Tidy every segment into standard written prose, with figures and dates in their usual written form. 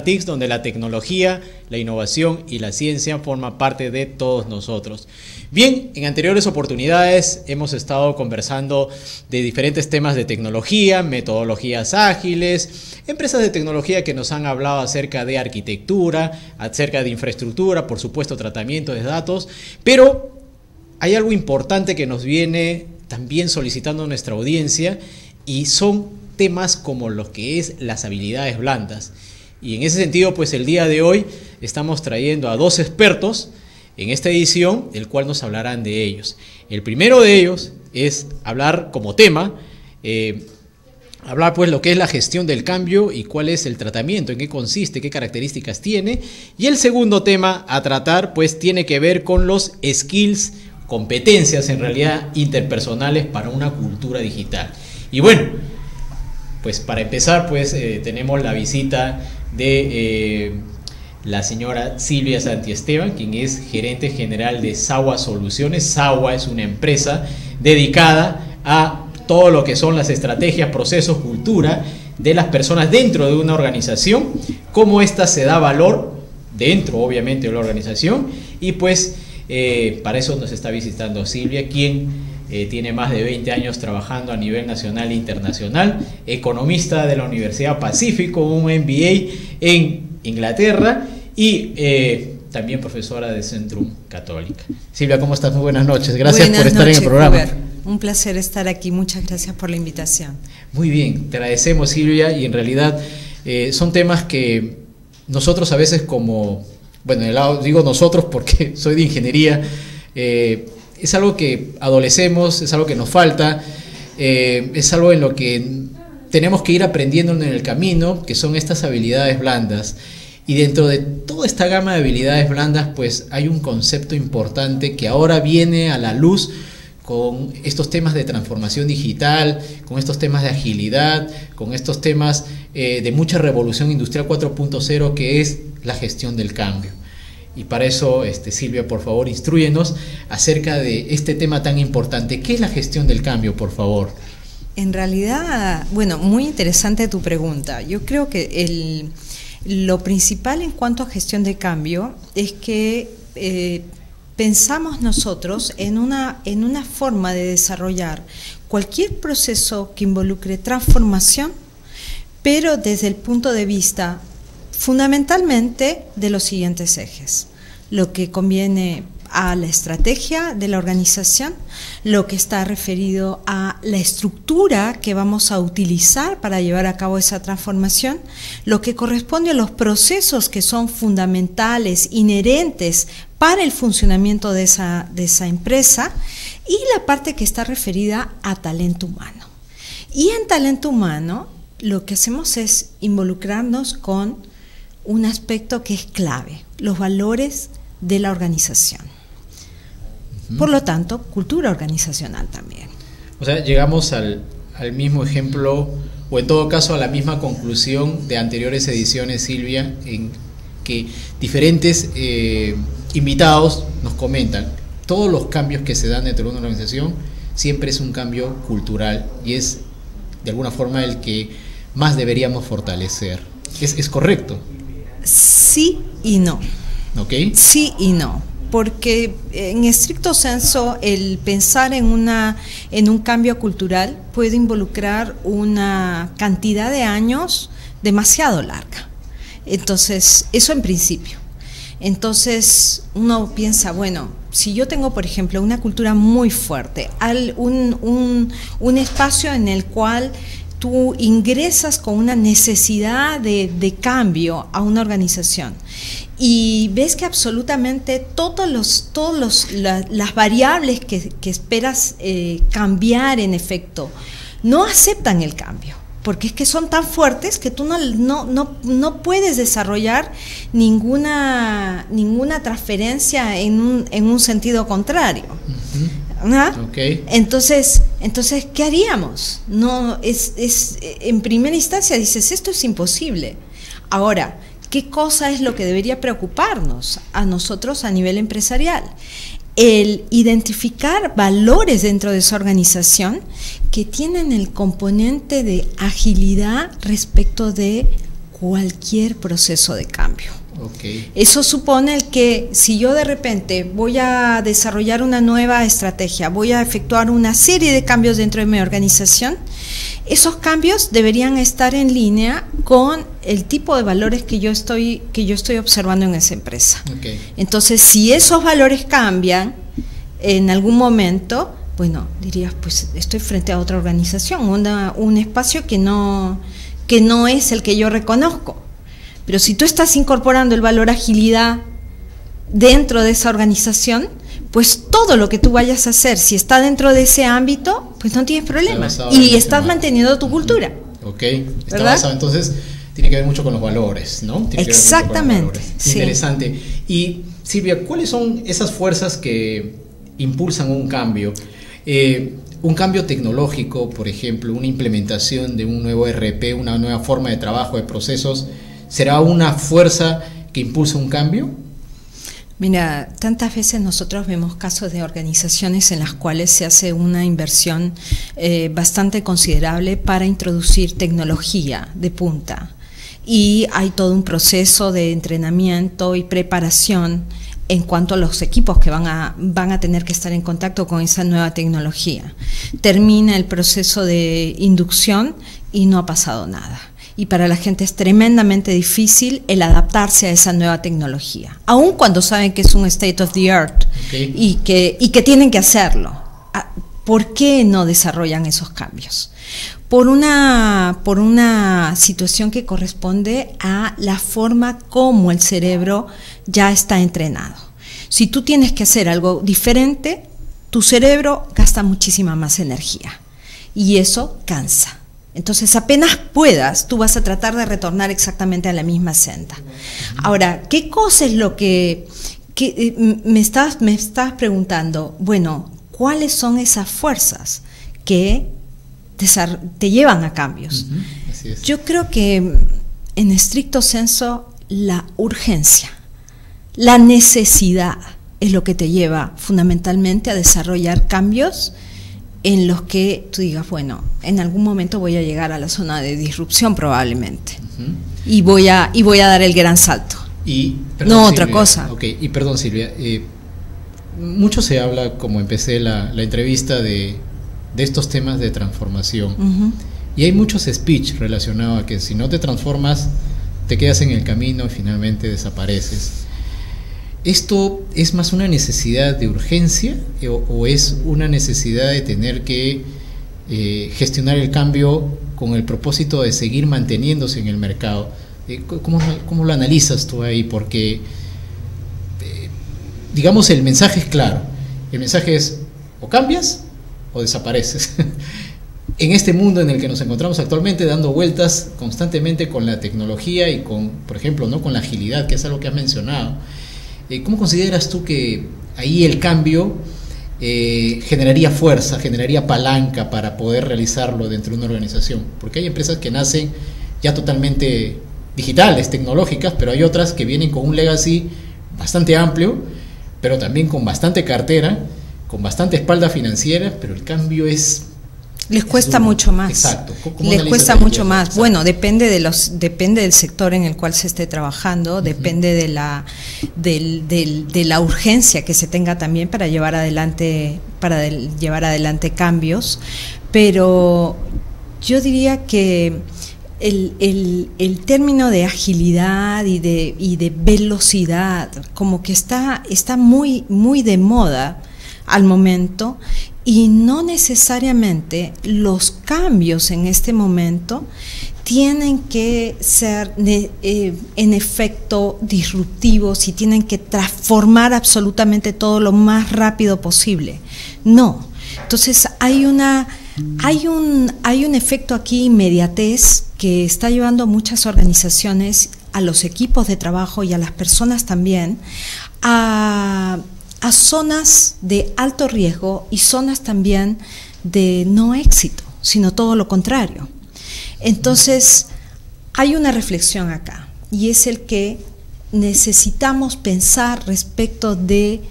TICS, donde la tecnología, la innovación y la ciencia forman parte de todos nosotros. Bien, en anteriores oportunidades hemos estado conversando de diferentes temas de tecnología, metodologías ágiles, empresas de tecnología que nos han hablado acerca de arquitectura, acerca de infraestructura, por supuesto tratamiento de datos, pero hay algo importante que nos viene también solicitando nuestra audiencia y son temas como lo que es las habilidades blandas. Y en ese sentido, pues el día de hoy estamos trayendo a dos expertos en esta edición, el cual nos hablarán de ellos. El primero de ellos es hablar como tema, hablar pues lo que es la gestión del cambio y cuál es el tratamiento, en qué consiste, qué características tiene. Y el segundo tema a tratar pues tiene que ver con los skills, competencias en realidad interpersonales para una cultura digital. Y bueno, pues para empezar pues tenemos la visita de la señora Silvia Santiesteban, quien es gerente general de Sawa Soluciones. Sawa es una empresa dedicada a todo lo que son las estrategias, procesos, cultura de las personas dentro de una organización, cómo ésta se da valor dentro obviamente de la organización, y pues para eso nos está visitando Silvia, quien tiene más de 20 años trabajando a nivel nacional e internacional, economista de la Universidad Pacífico, un MBA en Inglaterra y también profesora de Centrum Católica. Silvia, ¿cómo estás? Muy buenas noches. Gracias por estar en el programa. Hubert. Un placer estar aquí. Muchas gracias por la invitación. Muy bien, te agradecemos, Silvia, y en realidad son temas que nosotros a veces como, bueno, de lado digo nosotros porque soy de ingeniería, es algo que adolecemos, es algo que nos falta, es algo en lo que tenemos que ir aprendiendo en el camino, que son estas habilidades blandas. Y dentro de toda esta gama de habilidades blandas, pues hay un concepto importante que ahora viene a la luz con estos temas de transformación digital, con estos temas de agilidad, con estos temas de mucha revolución industrial 4.0, que es la gestión del cambio. Y para eso, Silvia, por favor, instrúyenos acerca de este tema tan importante. ¿Qué es la gestión del cambio, por favor? En realidad, bueno, muy interesante tu pregunta. Yo creo que lo principal en cuanto a gestión de cambio es que pensamos nosotros en una forma de desarrollar cualquier proceso que involucre transformación, pero desde el punto de vista fundamentalmente de los siguientes ejes: lo que conviene a la estrategia de la organización, lo que está referido a la estructura que vamos a utilizar para llevar a cabo esa transformación, lo que corresponde a los procesos que son fundamentales, inherentes para el funcionamiento de esa empresa, y la parte que está referida a talento humano. Y en talento humano lo que hacemos es involucrarnos con un aspecto que es clave: los valores de la organización. Por lo tanto, cultura organizacional también. O sea, llegamos al mismo ejemplo, o en todo caso a la misma conclusión de anteriores ediciones, Silvia, en que diferentes invitados nos comentan: todos los cambios que se dan dentro de una organización siempre es un cambio cultural y es de alguna forma el que más deberíamos fortalecer. ¿Es correcto? Sí y no. ¿Okay? Sí y no, porque en estricto senso el pensar en un cambio cultural puede involucrar una cantidad de años demasiado larga. Entonces, eso en principio. Entonces uno piensa, bueno, si yo tengo, por ejemplo, una cultura muy fuerte, un espacio en el cual tú ingresas con una necesidad de cambio a una organización y ves que absolutamente todas las variables que esperas cambiar en efecto no aceptan el cambio, porque es que son tan fuertes que tú no puedes desarrollar ninguna transferencia en un sentido contrario. ¿Ah? Okay. Entonces, ¿qué haríamos? En primera instancia dices, esto es imposible. Ahora, ¿qué cosa es lo que debería preocuparnos a nosotros a nivel empresarial? El identificar valores dentro de esa organización que tienen el componente de agilidad respecto de cualquier proceso de cambio. Okay. Eso supone el que si yo de repente voy a desarrollar una nueva estrategia, voy a efectuar una serie de cambios dentro de mi organización, esos cambios deberían estar en línea con el tipo de valores que yo estoy observando en esa empresa. Okay. Entonces, si esos valores cambian en algún momento, bueno, dirías, pues estoy frente a otra organización, un espacio que no es el que yo reconozco. Pero si tú estás incorporando el valor agilidad dentro de esa organización, pues todo lo que tú vayas a hacer, si está dentro de ese ámbito, pues no tienes problema. Y estás manteniendo tu cultura. Ok, está basado, entonces tiene que ver mucho con los valores, ¿no? Exactamente. Sí. Interesante. Y Silvia, ¿cuáles son esas fuerzas que impulsan un cambio? Un cambio tecnológico, por ejemplo, una implementación de un nuevo ERP, una nueva forma de trabajo, de procesos, ¿será una fuerza que impulsa un cambio? Mira, tantas veces nosotros vemos casos de organizaciones en las cuales se hace una inversión bastante considerable para introducir tecnología de punta. Y hay todo un proceso de entrenamiento y preparación en cuanto a los equipos que van a tener que estar en contacto con esa nueva tecnología. Termina el proceso de inducción y no ha pasado nada. Y para la gente es tremendamente difícil el adaptarse a esa nueva tecnología, aun cuando saben que es un state of the art. Okay. y que tienen que hacerlo. ¿Por qué no desarrollan esos cambios? Por una situación que corresponde a la forma como el cerebro ya está entrenado. Si tú tienes que hacer algo diferente, tu cerebro gasta muchísima más energía y eso cansa. Entonces, apenas puedas, tú vas a tratar de retornar exactamente a la misma senda. Ahora, ¿qué cosa es lo que me estás preguntando? Bueno, ¿cuáles son esas fuerzas que te llevan a cambios? Así es. Yo creo que, en estricto senso, la urgencia, la necesidad es lo que te lleva fundamentalmente a desarrollar cambios en los que tú digas, bueno, en algún momento voy a llegar a la zona de disrupción probablemente y voy a dar el gran salto. No otra cosa. Okay. Y perdón, Silvia, mucho se habla, como empecé la entrevista, de estos temas de transformación. Y hay muchos speech relacionados a que si no te transformas, te quedas en el camino y finalmente desapareces. ¿Esto es más una necesidad de urgencia o es una necesidad de tener que gestionar el cambio con el propósito de seguir manteniéndose en el mercado? ¿Cómo lo analizas tú ahí? Porque, digamos, el mensaje es claro. El mensaje es o cambias o desapareces. En este mundo en el que nos encontramos actualmente, dando vueltas constantemente con la tecnología y con, por ejemplo, ¿no?, con la agilidad, que es algo que has mencionado. ¿Cómo consideras tú que ahí el cambio generaría fuerza, generaría palanca para poder realizarlo dentro de una organización? Porque hay empresas que nacen ya totalmente digitales, tecnológicas, pero hay otras que vienen con un legacy bastante amplio, pero también con bastante cartera, con bastante espalda financiera, pero el cambio les cuesta mucho más. Exacto. Les cuesta mucho más. Exacto. Bueno, depende del sector en el cual se esté trabajando, depende de la urgencia que se tenga también para llevar adelante cambios, pero yo diría que el término de agilidad y de velocidad como que está muy muy de moda al momento, y no necesariamente los cambios en este momento tienen que ser en efecto disruptivos y tienen que transformar absolutamente todo lo más rápido posible. No. Entonces hay un efecto aquí, inmediatez, que está llevando a muchas organizaciones, a los equipos de trabajo y a las personas también, a zonas de alto riesgo y zonas también de no éxito, sino todo lo contrario. Entonces, hay una reflexión acá, y es el que necesitamos pensar respecto de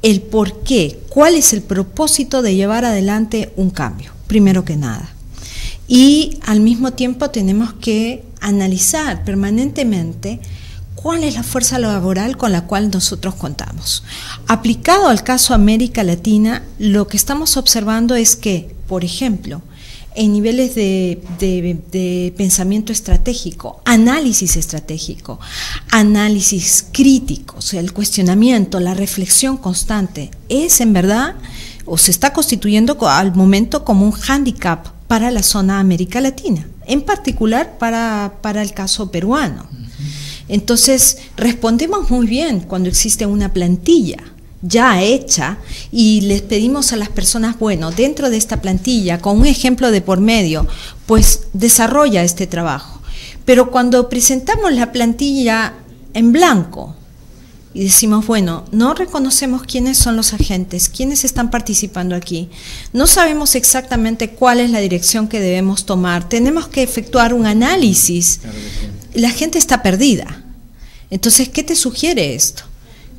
el por qué, cuál es el propósito de llevar adelante un cambio, primero que nada. Y al mismo tiempo tenemos que analizar permanentemente cuál es la fuerza laboral con la cual nosotros contamos. Aplicado al caso América Latina, lo que estamos observando es que, por ejemplo, en niveles de pensamiento estratégico, análisis crítico, o sea, el cuestionamiento, la reflexión constante, es en verdad, o se está constituyendo al momento como un hándicap para la zona América Latina, en particular para el caso peruano. Entonces, respondemos muy bien cuando existe una plantilla ya hecha y les pedimos a las personas, bueno, dentro de esta plantilla, con un ejemplo de por medio, pues desarrolla este trabajo. Pero cuando presentamos la plantilla en blanco y decimos, bueno, no reconocemos quiénes son los agentes, quiénes están participando aquí, no sabemos exactamente cuál es la dirección que debemos tomar, tenemos que efectuar un análisis, la gente está perdida. Entonces, ¿qué te sugiere esto?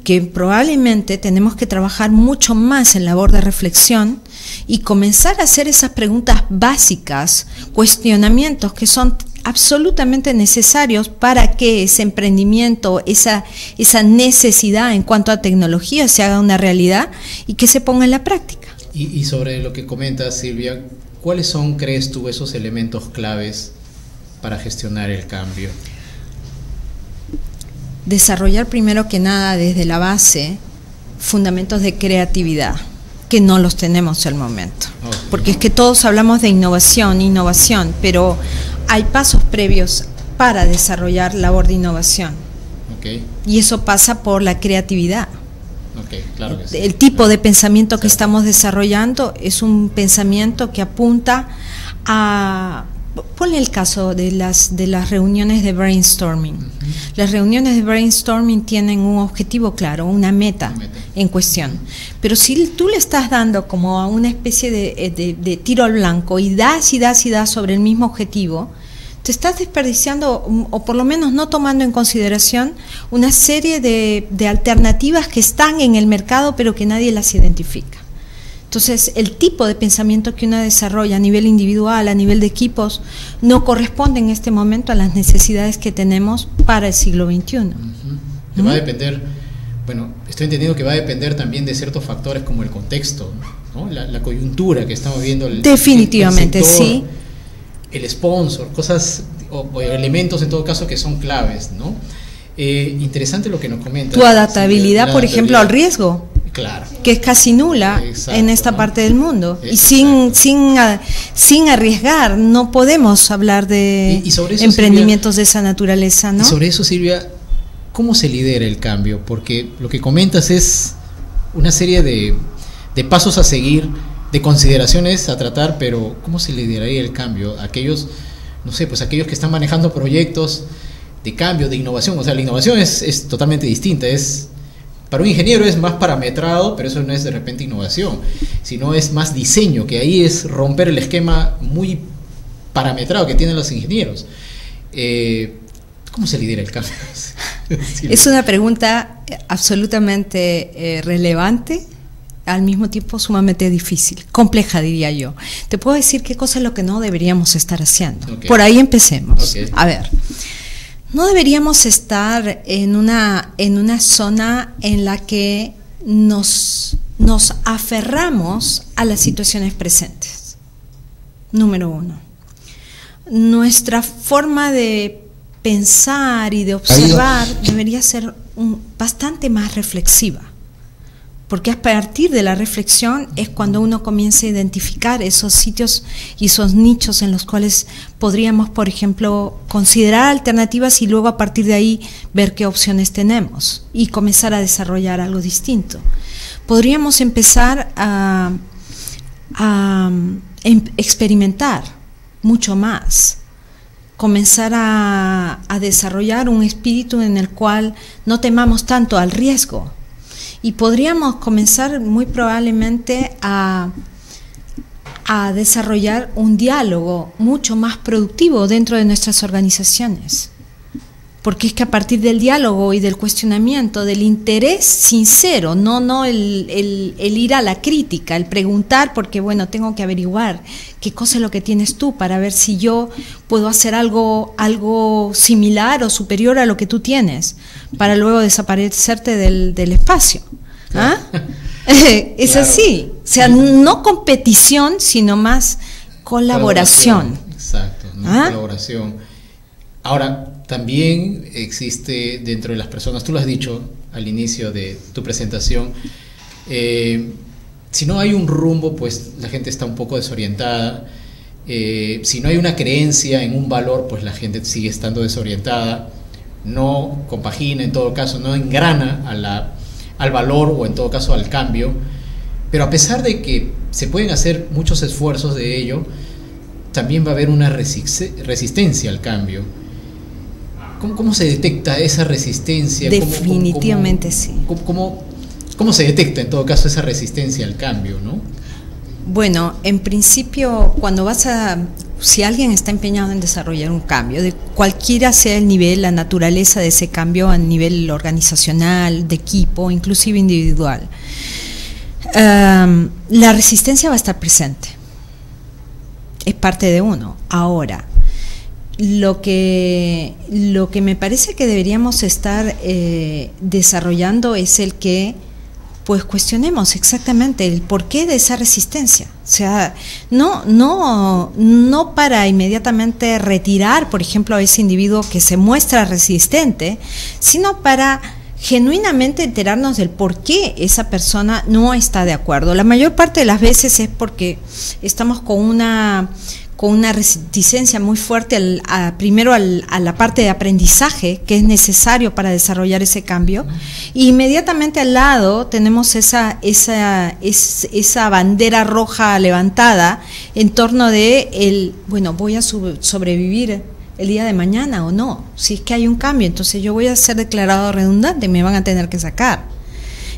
Que probablemente tenemos que trabajar mucho más en labor de reflexión y comenzar a hacer esas preguntas básicas, cuestionamientos que son absolutamente necesarios para que ese emprendimiento, esa necesidad en cuanto a tecnología se haga una realidad y que se ponga en la práctica. Y sobre lo que comentas, Silvia, ¿cuáles son, crees tú, esos elementos claves para gestionar el cambio? Desarrollar primero que nada desde la base fundamentos de creatividad, que no los tenemos al momento. Okay. Porque es que todos hablamos de innovación, pero hay pasos previos para desarrollar labor de innovación. Okay. Y eso pasa por la creatividad. Okay, claro que sí. El tipo de pensamiento que estamos desarrollando es un pensamiento que apunta a... Ponle el caso de las reuniones de brainstorming. Las reuniones de brainstorming tienen un objetivo claro, una meta en cuestión. Pero si tú le estás dando como a una especie de tiro al blanco y das sobre el mismo objetivo, te estás desperdiciando, o por lo menos no tomando en consideración, una serie de alternativas que están en el mercado pero que nadie las identifica. Entonces, el tipo de pensamiento que uno desarrolla a nivel individual, a nivel de equipos, no corresponde en este momento a las necesidades que tenemos para el siglo XXI. Va a depender, bueno, estoy entendiendo que va a depender también de ciertos factores como el contexto, ¿no? La coyuntura que estamos viendo. Definitivamente, el sector, sí. El sponsor, cosas o elementos en todo caso que son claves, ¿no? Interesante lo que nos comentas. Tu adaptabilidad, por ejemplo, al riesgo. Claro. Que es casi nula. Exacto, en esta parte del mundo. Exacto. Y sin arriesgar, no podemos hablar de emprendimientos, Silvia, de esa naturaleza, ¿no? Y sobre eso, Silvia, ¿cómo se lidera el cambio? Porque lo que comentas es una serie de pasos a seguir, de consideraciones a tratar, pero ¿cómo se lideraría el cambio? Aquellos, no sé, pues aquellos que están manejando proyectos de cambio, de innovación. O sea, la innovación es totalmente distinta, para un ingeniero es más parametrado, pero eso no es de repente innovación, sino es más diseño, que ahí es romper el esquema muy parametrado que tienen los ingenieros. ¿Cómo se lidera el cambio? Es una pregunta absolutamente relevante, al mismo tiempo sumamente difícil, compleja diría yo. Te puedo decir qué cosa es lo que no deberíamos estar haciendo. Okay. Por ahí empecemos. Okay. A ver. No deberíamos estar en una zona en la que nos aferramos a las situaciones presentes. Número uno. Nuestra forma de pensar y de observar debería ser bastante más reflexiva. Porque a partir de la reflexión es cuando uno comienza a identificar esos sitios y esos nichos en los cuales podríamos, por ejemplo, considerar alternativas y luego a partir de ahí ver qué opciones tenemos y comenzar a desarrollar algo distinto. Podríamos empezar a experimentar mucho más, comenzar a desarrollar un espíritu en el cual no temamos tanto al riesgo. Y podríamos comenzar muy probablemente a desarrollar un diálogo mucho más productivo dentro de nuestras organizaciones. porque es que a partir del diálogo y del cuestionamiento, del interés sincero, no el ir a la crítica, el preguntar, porque bueno, tengo que averiguar qué cosa es lo que tienes tú para ver si yo puedo hacer algo similar o superior a lo que tú tienes, para luego desaparecerte del espacio. ¿Ah? Es claro. Así, o sea, no competición, sino más colaboración. Exacto, ¿no? Colaboración. Ahora, también existe dentro de las personas, tú lo has dicho al inicio de tu presentación, si no hay un rumbo, pues la gente está un poco desorientada. Si no hay una creencia en un valor, pues la gente sigue estando desorientada, no compagina, en todo caso, no engrana al valor o en todo caso al cambio. Pero a pesar de que se pueden hacer muchos esfuerzos de ello, también va a haber una resistencia al cambio. ¿Cómo se detecta esa resistencia? Definitivamente sí. ¿Cómo se detecta en todo caso esa resistencia al cambio, no? Bueno, en principio, si alguien está empeñado en desarrollar un cambio, de cualquiera sea el nivel, la naturaleza de ese cambio a nivel organizacional, de equipo, inclusive individual, la resistencia va a estar presente. Es parte de uno. Ahora, lo que me parece que deberíamos estar desarrollando es el que pues cuestionemos exactamente el porqué de esa resistencia. O sea, no para inmediatamente retirar, por ejemplo, a ese individuo que se muestra resistente, sino para genuinamente enterarnos del por qué esa persona no está de acuerdo. La mayor parte de las veces es porque estamos con una reticencia muy fuerte primero a la parte de aprendizaje que es necesario para desarrollar ese cambio, y inmediatamente al lado tenemos esa bandera roja levantada en torno de voy a sobrevivir el día de mañana o no, si es que hay un cambio, entonces yo voy a ser declarado redundante, me van a tener que sacar.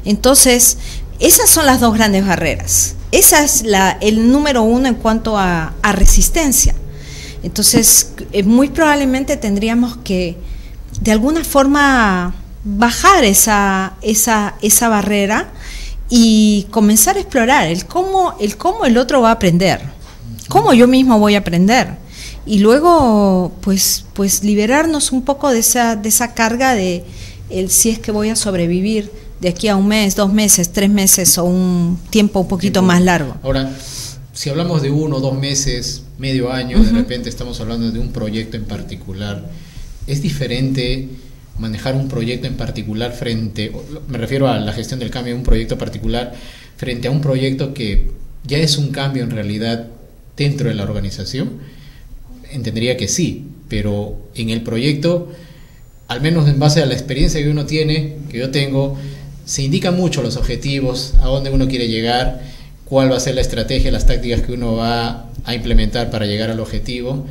Entonces, esas son las dos grandes barreras. Esa es el número uno en cuanto a resistencia. Entonces, muy probablemente tendríamos que, de alguna forma, bajar esa barrera y comenzar a explorar el cómo el otro va a aprender, cómo yo mismo voy a aprender. Y luego, pues liberarnos un poco de esa carga de si es que voy a sobrevivir de aquí a un mes, 2 meses, 3 meses o un tiempo un poquito más largo. Ahora, si hablamos de 1 o 2 meses, medio año, de repente estamos hablando de un proyecto en particular. ¿Es diferente manejar un proyecto en particular me refiero a la gestión del cambio de un proyecto particular, frente a un proyecto que ya es un cambio en realidad dentro de la organización? Entendería que sí, pero en el proyecto, al menos en base a la experiencia que uno tiene, que yo tengo, se indican mucho los objetivos, a dónde uno quiere llegar, cuál va a ser la estrategia, las tácticas que uno va a implementar para llegar al objetivo.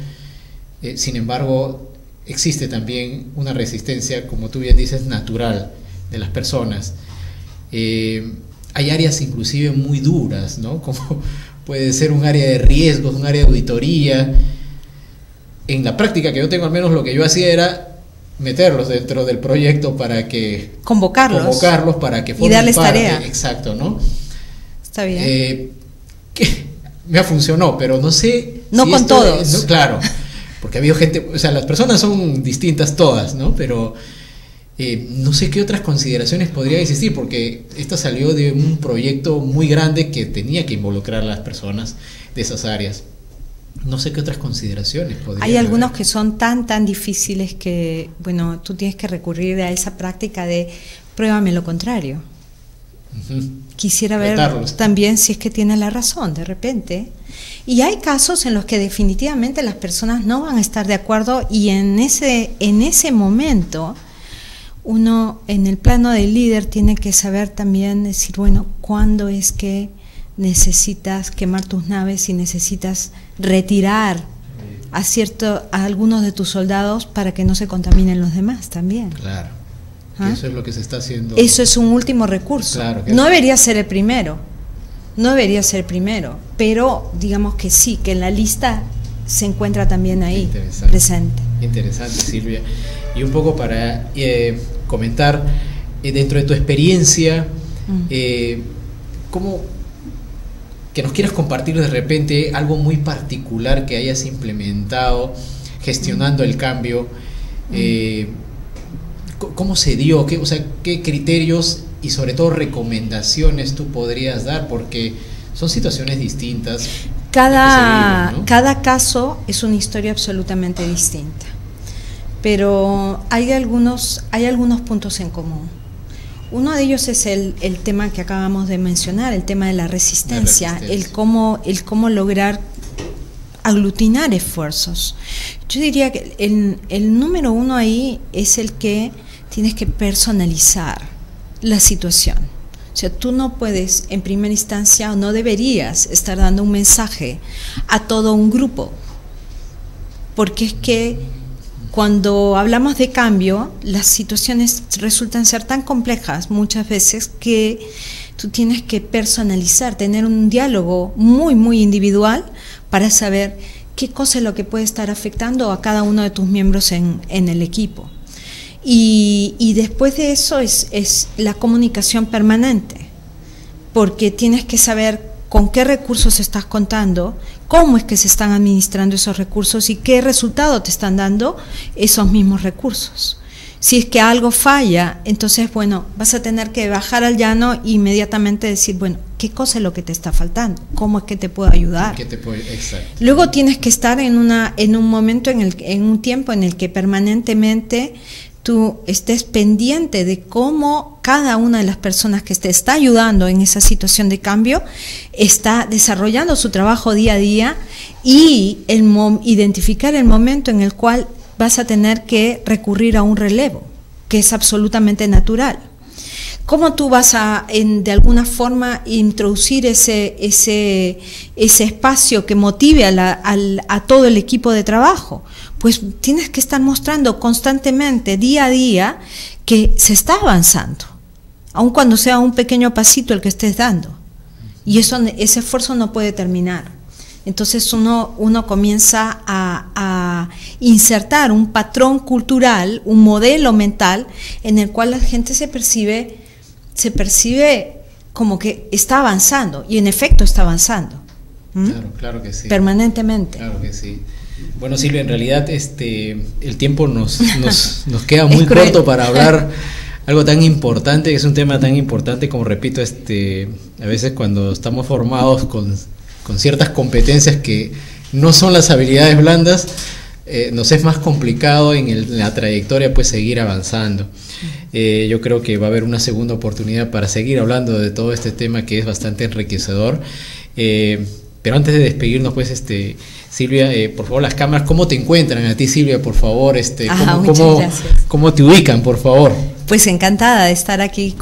Sin embargo, existe también una resistencia, como tú bien dices, natural de las personas. Hay áreas inclusive muy duras, ¿no? Como puede ser un área de riesgos, un área de auditoría. En la práctica que yo tengo, al menos lo que yo hacía era meterlos dentro del proyecto para que convocarlos para que formen y darles parte, tarea. Exacto, ¿no? Está bien. Que me funcionó, pero no sé. No si con todos. No, claro, porque ha habido gente, o sea, las personas son distintas todas, ¿no? Pero no sé qué otras consideraciones podría existir, porque esta salió de un proyecto muy grande que tenía que involucrar a las personas de esas áreas. No sé qué otras consideraciones podría haber. Hay algunos que son tan difíciles que, bueno, tú tienes que recurrir a esa práctica de pruébame lo contrario. Quisiera ver también si es que tiene la razón de repente. Y hay casos en los que definitivamente las personas no van a estar de acuerdo, y en ese momento uno en el plano del líder tiene que saber también decir, bueno, ¿cuándo es que necesitas quemar tus naves y necesitas retirar a algunos de tus soldados para que no se contaminen los demás también? Claro. Eso es lo que se está haciendo. Eso es un último recurso. Claro, no debería ser el primero. Pero digamos que sí, que en la lista se encuentra también ahí presente. Interesante, Silvia. Y un poco para comentar, dentro de tu experiencia, ¿cómo que nos quieras compartir de repente algo muy particular que hayas implementado gestionando el cambio? ¿Cómo se dio? ¿Qué criterios y sobre todo recomendaciones tú podrías dar? Porque son situaciones distintas. Cada caso es una historia absolutamente distinta, pero hay algunos puntos en común. Uno de ellos es el tema que acabamos de mencionar, el tema de la resistencia. El cómo lograr aglutinar esfuerzos. Yo diría que el número uno ahí es el que tienes que personalizar la situación. O sea, tú no puedes en primera instancia, o no deberías estar dando un mensaje a todo un grupo, porque es que cuando hablamos de cambio, las situaciones resultan ser tan complejas muchas veces que tú tienes que personalizar, tener un diálogo muy, muy individual para saber qué cosa es lo que puede estar afectando a cada uno de tus miembros en el equipo. Y después de eso es la comunicación permanente, porque tienes que saber con qué recursos estás contando, cómo es que se están administrando esos recursos y qué resultado te están dando esos mismos recursos. Si es que algo falla, entonces, bueno, vas a tener que bajar al llano e inmediatamente decir, bueno, ¿qué cosa es lo que te está faltando? ¿Cómo es que te puedo ayudar? Exacto. Luego tienes que estar en un momento, en un tiempo en el que permanentemente tú estés pendiente de cómo cada una de las personas que te está ayudando en esa situación de cambio está desarrollando su trabajo día a día, y identificar el momento en el cual vas a tener que recurrir a un relevo, que es absolutamente natural. ¿Cómo tú vas a, de alguna forma, introducir ese espacio que motive a todo el equipo de trabajo? Pues tienes que estar mostrando constantemente, día a día, que se está avanzando, aun cuando sea un pequeño pasito el que estés dando. Y ese esfuerzo no puede terminar. Entonces uno comienza a insertar un patrón cultural, un modelo mental en el cual la gente se percibe como que está avanzando, y en efecto está avanzando. Claro que sí. Permanentemente. Claro que sí. Bueno, Silvia, en realidad el tiempo nos queda muy corto para hablar algo tan importante, que es un tema tan importante como, repito, a veces cuando estamos formados con ciertas competencias que no son las habilidades blandas, nos es más complicado en la trayectoria pues seguir avanzando. Yo creo que va a haber una segunda oportunidad para seguir hablando de todo este tema, que es bastante enriquecedor. Pero antes de despedirnos, pues, Silvia, por favor, las cámaras, ¿cómo te encuentran a ti, Silvia, por favor? ¿Cómo te ubican, por favor? Pues encantada de estar aquí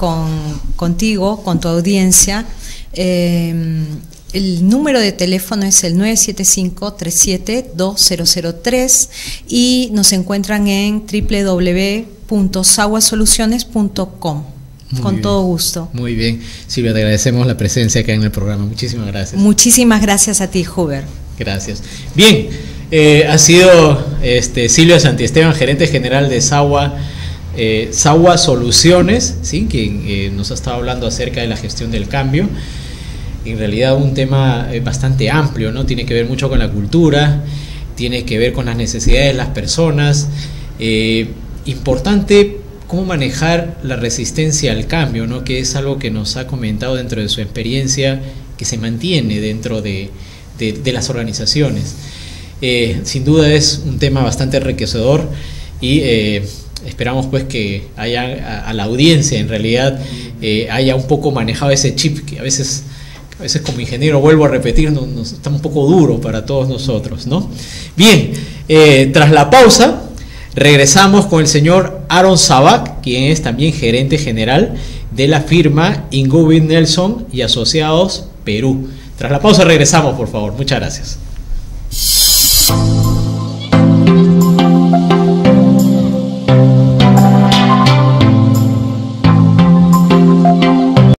contigo, con tu audiencia. El número de teléfono es el 975-37-2003 y nos encuentran en www.saguasoluciones.com. Con todo gusto. Muy bien. Silvia, te agradecemos la presencia acá en el programa. Muchísimas gracias. Muchísimas gracias a ti, Huber. Gracias. Bien, ha sido Silvia Santiesteban, gerente general de Sagua Soluciones, ¿sí? Quien nos ha estado hablando acerca de la gestión del cambio. En realidad un tema bastante amplio, ¿no? Tiene que ver mucho con la cultura, tiene que ver con las necesidades de las personas. Importante cómo manejar la resistencia al cambio, ¿no? Que es algo que nos ha comentado dentro de su experiencia, que se mantiene dentro de las organizaciones. Sin duda es un tema bastante enriquecedor y esperamos pues que a la audiencia en realidad haya un poco manejado ese chip que a veces como ingeniero, vuelvo a repetir, está un poco duro para todos nosotros, ¿no? Bien, tras la pausa regresamos con el señor Aaron Sabac, quien es también gerente general de la firma Ingovin Nelson y Asociados Perú. Tras la pausa regresamos, por favor. Muchas gracias.